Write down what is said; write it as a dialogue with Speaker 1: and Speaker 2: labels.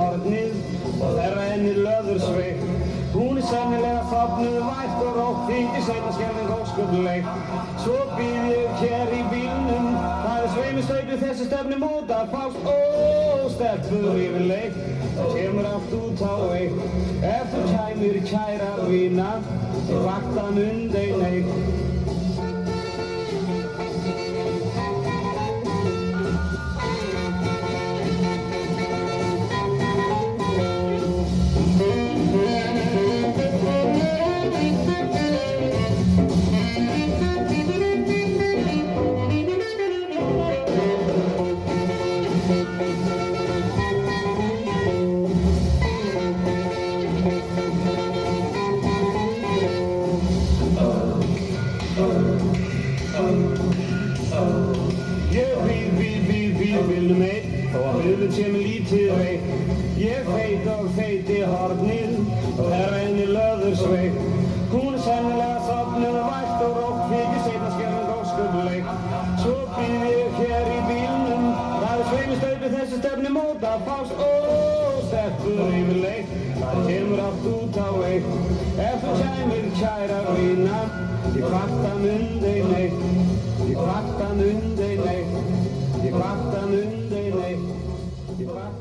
Speaker 1: hornið og þeirra henni löðursveik. Hún sennilega sofnuð vært og rótt, þykir seinna skelfing ósköpuleg. Svo býð ég hér í bílnum, það sveimistaupið þessi stefni mót að fást. Ó, stelpur yfirleitt, það kemur allt út á eitt. Ef þú kæmir kæra vína, í vaktan undein eitt. Bílnum einn, þó að bílnum sé með lítið veikt. Ég feit og feiti hornið og þeirra henni löðursveik. Hún sennilega sofnuð vært og rótt, þykir seinna skelfing ósköpuleg. Svo býð ég hér í bílnum, það sveimistaupið þessi stefni mót að fást. Ó, stelpur yfirleitt, það kemur allt út á eitt. Ef þú kæmir kæra vína, í vaktan undein eitt. Í vaktan undein eitt. Í vaktan undein eitt.